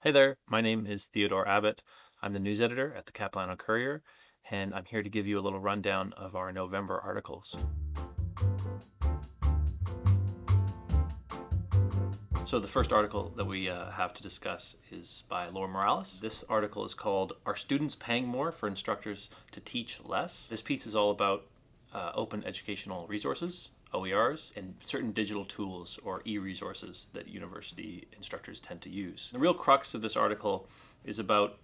Hey there, my name is Theodore Abbott. I'm the news editor at the Capilano Courier, and I'm here to give you a little rundown of our November articles. So the first article that we have to discuss is by Laura Morales. This article is called "Are Students Paying More for Instructors to Teach Less?" This piece is all about open educational resources, OERs, and certain digital tools or e-resources that university instructors tend to use. The real crux of this article is about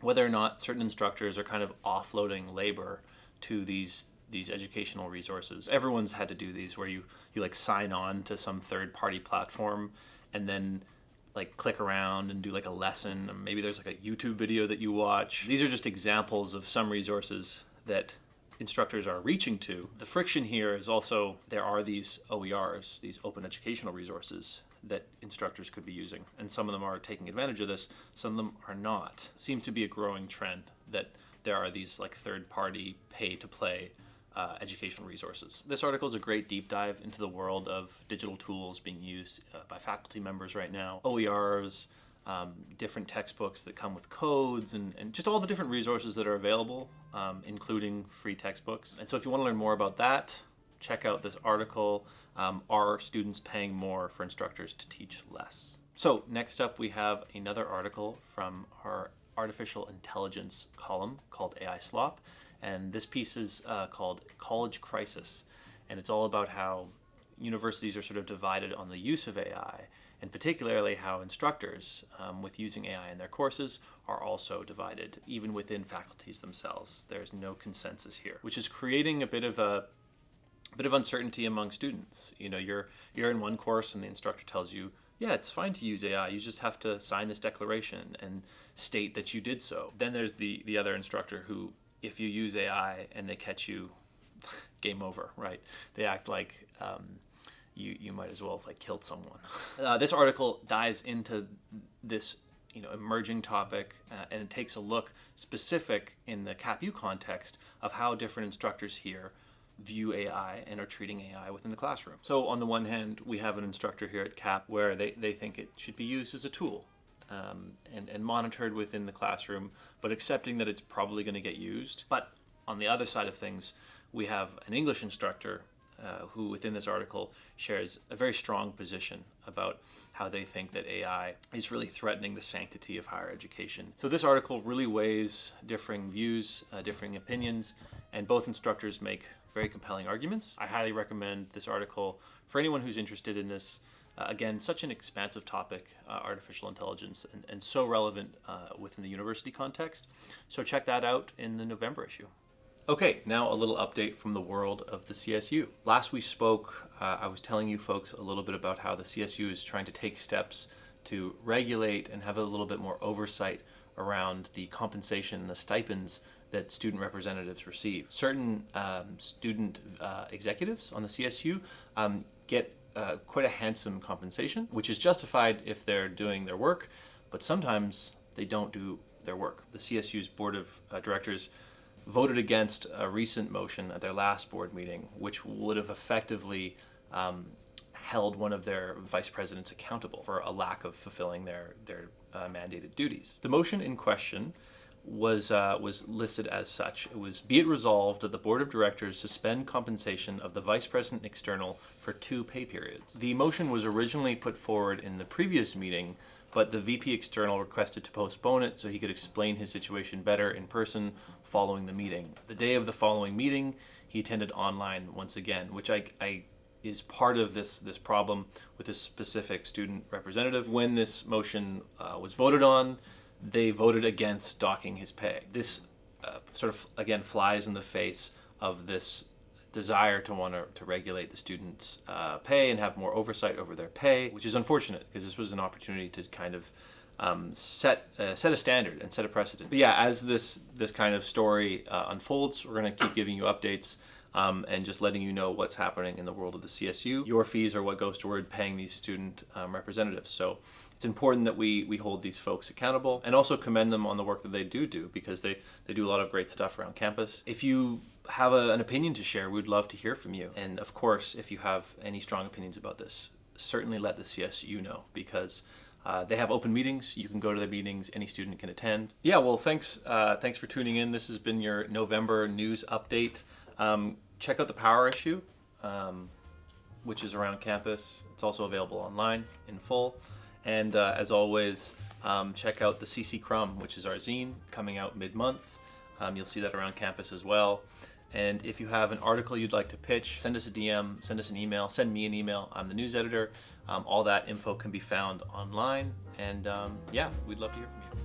whether or not certain instructors are kind of offloading labor to these educational resources. Everyone's had to do these where you like sign on to some third party platform and then like click around and do like a lesson, or maybe there's like a YouTube video that you watch. These are just examples of some resources that instructors are reaching to. The friction here is also there are these OERs, these open educational resources that instructors could be using, and some of them are taking advantage of this, some of them are not. It seems to be a growing trend that there are these like third-party pay-to-play educational resources. This article is a great deep dive into the world of digital tools being used by faculty members right now, OERs, different textbooks that come with codes, and just all the different resources that are available, including free textbooks. And so if you want to learn more about that, check out this article, Are Students Paying More for Instructors to Teach Less? So next up we have another article from our artificial intelligence column called AI Slop, and this piece is called College Crisis, and it's all about how universities are sort of divided on the use of AI, and particularly how instructors with using AI in their courses are also divided, even within faculties themselves. There's no consensus here, which is creating a bit of uncertainty among students. You know, you're in one course and the instructor tells you, yeah, it's fine to use AI. You just have to sign this declaration and state that you did so. Then there's the other instructor who, if you use AI and they catch you, game over, right? They act like you might as well have like killed someone. This article dives into this emerging topic, and it takes a look specific in the CapU context of how different instructors here view AI and are treating AI within the classroom. So on the one hand, we have an instructor here at CAP where they think it should be used as a tool, and monitored within the classroom, but accepting that it's probably going to get used. But on the other side of things, we have an English instructor who within this article shares a very strong position about how they think that AI is really threatening the sanctity of higher education. So this article really weighs differing views, differing opinions, and both instructors make very compelling arguments. I highly recommend this article for anyone who's interested in this. Again, such an expansive topic, artificial intelligence, and so relevant within the university context. So check that out in the November issue. Okay, now a little update from the world of the CSU. Last we spoke, I was telling you folks a little bit about how the CSU is trying to take steps to regulate and have a little bit more oversight around the compensation and the stipends that student representatives receive. Certain student executives on the CSU get quite a handsome compensation, which is justified if they're doing their work, but sometimes they don't do their work. The CSU's board of directors voted against a recent motion at their last board meeting, which would have effectively held one of their vice presidents accountable for a lack of fulfilling their mandated duties. The motion in question was listed as such. It was, be it resolved that the board of directors suspend compensation of the vice president external for 2 pay periods. The motion was originally put forward in the previous meeting, but the VP external requested to postpone it so he could explain his situation better in person following the meeting. The day of the following meeting, he attended online once again, which I is part of this problem with this specific student representative. When this motion was voted on, they voted against docking his pay. This sort of, again, flies in the face of this desire to want to regulate the students' pay and have more oversight over their pay, which is unfortunate because this was an opportunity to kind of set a standard and set a precedent. But yeah, as this kind of story unfolds, we're going to keep giving you updates and just letting you know what's happening in the world of the CSU. Your fees are what goes toward paying these student representatives. So it's important that we hold these folks accountable and also commend them on the work that they do because they do a lot of great stuff around campus. If you have an opinion to share, we'd love to hear from you. And of course, if you have any strong opinions about this, certainly let the CSU know because They have open meetings. You can go to their meetings. Any student can attend. Yeah, well, thanks for tuning in. This has been your November news update. Check out the Power issue, which is around campus. It's also available online in full. And as always, check out the CC Crumb, which is our zine, coming out mid-month. You'll see that around campus as well. And if you have an article you'd like to pitch, send us a DM, send us an email, send me an email. I'm the news editor. All that info can be found online. And yeah, we'd love to hear from you.